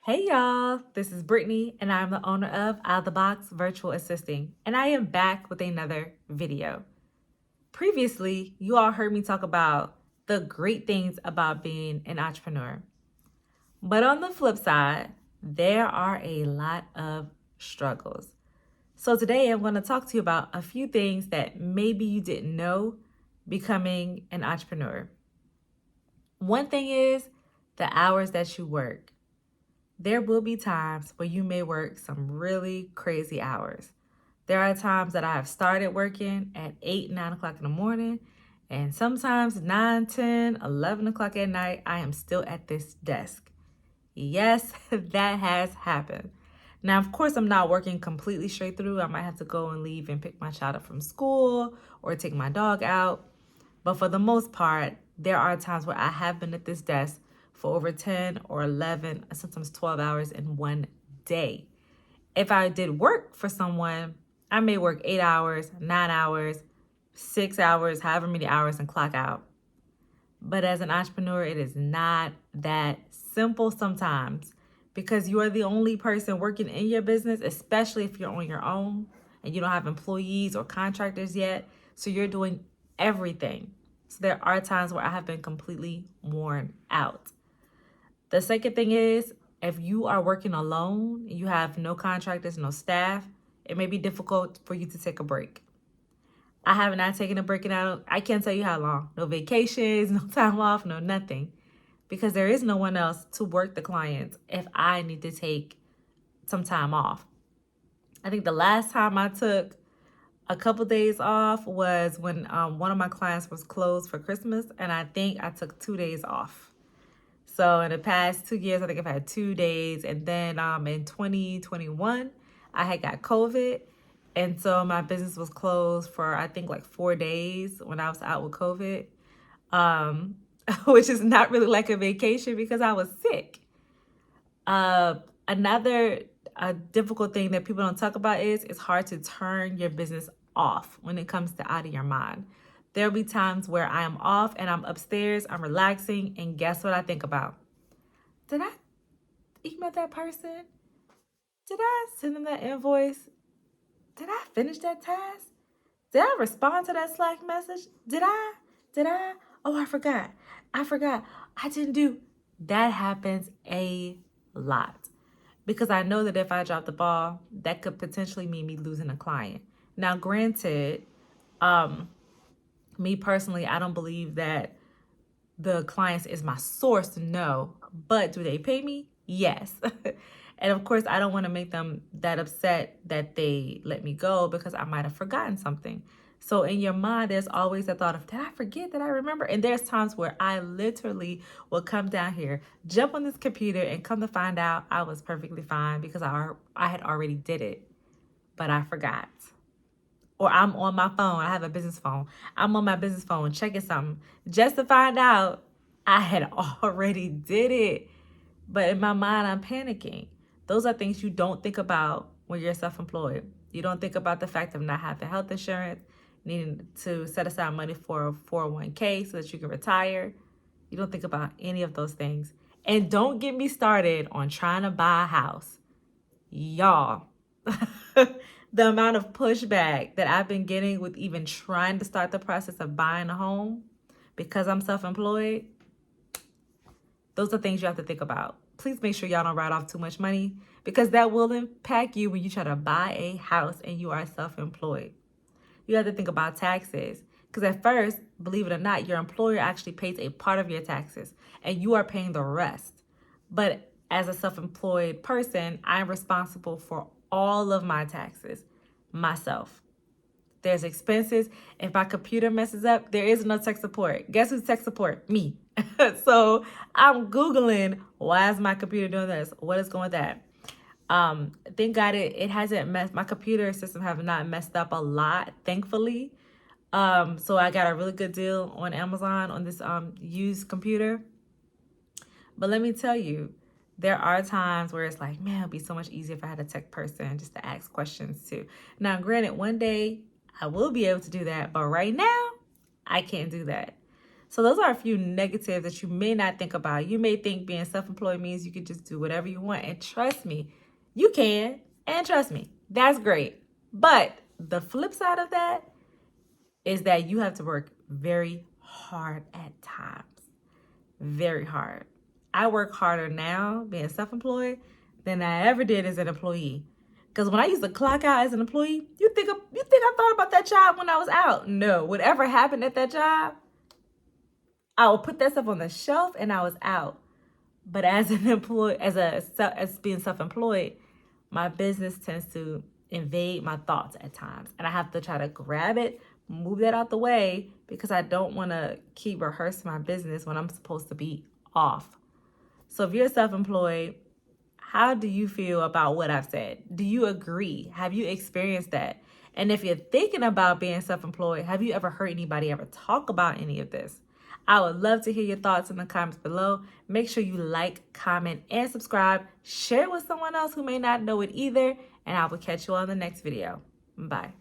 Hey y'all, this is Brittany and I'm the owner of Out of the Box Virtual Assisting and I am back with another video. Previously, you all heard me talk about the great things about being an entrepreneur. But on the flip side, there are a lot of struggles. So today I'm going to talk to you about a few things that maybe you didn't know becoming an entrepreneur. One thing is the hours that you work. There will be times where you may work some really crazy hours. There are times that I have started working at 8, 9 o'clock in the morning, and sometimes 9, 10, 11 o'clock at night, I am still at this desk. Yes, that has happened. Now, of course, I'm not working completely straight through. I might have to go and leave and pick my child up from school or take my dog out. But for the most part, there are times where I have been at this desk for over 10 or 11, sometimes 12 hours in one day. If I did work for someone, I may work 8 hours, 9 hours, 6 hours, however many hours, and clock out. But as an entrepreneur, it is not that simple sometimes because you are the only person working in your business, especially if you're on your own and you don't have employees or contractors yet. So you're doing everything. So there are times where I have been completely worn out. The second thing is, if you are working alone, you have no contractors, no staff, it may be difficult for you to take a break. I have not taken a break and I can't tell you how long. No vacations, no time off, no nothing. Because there is no one else to work the clients if I need to take some time off. I think the last time I took a couple days off was when one of my clients was closed for Christmas, and I think I took 2 days off. So in the past 2 years, I think I've had 2 days, and then in 2021, I had got COVID, and so my business was closed for I think like 4 days when I was out with COVID, um, which is not really like a vacation because I was sick. Another difficult thing that people don't talk about is it's hard to turn your business off when it comes to out of your mind. There'll be times where I am off and I'm upstairs, I'm relaxing, and guess what I think about? Did I email that person? Did I send them that invoice? Did I finish that task? Did I respond to that Slack message? Did I? Did I? Oh, I forgot. I forgot. I didn't do. That happens a lot because I know that if I drop the ball, that could potentially mean me losing a client. Now, granted, um, me personally, I don't believe that the clients is my source, no. But do they pay me? Yes. And of course, I don't want to make them that upset that they let me go because I might have forgotten something. So in your mind, there's always a thought of, did I forget? Did I remember? And there's times where I literally will come down here, jump on this computer, and come to find out I was perfectly fine because I had already did it, but I forgot. Or I'm on my phone. I have a business phone. I'm on my business phone checking something just to find out I had already did it. But in my mind, I'm panicking. Those are things you don't think about when you're self-employed. You don't think about the fact of not having health insurance, needing to set aside money for a 401k so that you can retire. You don't think about any of those things. And don't get me started on trying to buy a house. Y'all, the amount of pushback that I've been getting with even trying to start the process of buying a home because I'm self-employed, those are things you have to think about. Please make sure y'all don't write off too much money because that will impact you when you try to buy a house and you are self-employed. You have to think about taxes because at first, believe it or not, your employer actually pays a part of your taxes and you are paying the rest. But as a self-employed person, I'm responsible for all of my taxes myself. There's expenses. If my computer messes up, there is no tech support. Guess who's tech support? Me. So I'm Googling, why is my computer doing this? What is going with that? Thank God it hasn't messed, my computer system have not messed up a lot, thankfully. So I got a really good deal on Amazon on this used computer. But let me tell you, there are times where it's like, man, it'd be so much easier if I had a tech person just to ask questions too. Now, granted, one day I will be able to do that, but right now I can't do that. So those are a few negatives that you may not think about. You may think being self-employed means you can just do whatever you want. And trust me, you can. And trust me, that's great. But the flip side of that is that you have to work very hard at times. Very hard. I work harder now being self-employed than I ever did as an employee. Because when I used to clock out as an employee, you think I thought about that job when I was out? No. Whatever happened at that job, I would put that stuff on the shelf and I was out. But as an employee, as being self-employed, my business tends to invade my thoughts at times. And I have to try to grab it, move that out the way, because I don't want to keep rehearsing my business when I'm supposed to be off. So if you're self-employed, how do you feel about what I've said? Do you agree? Have you experienced that? And if you're thinking about being self-employed, have you ever heard anybody ever talk about any of this? I would love to hear your thoughts in the comments below. Make sure you like, comment, and subscribe. Share it with someone else who may not know it either. And I will catch you on the next video. Bye.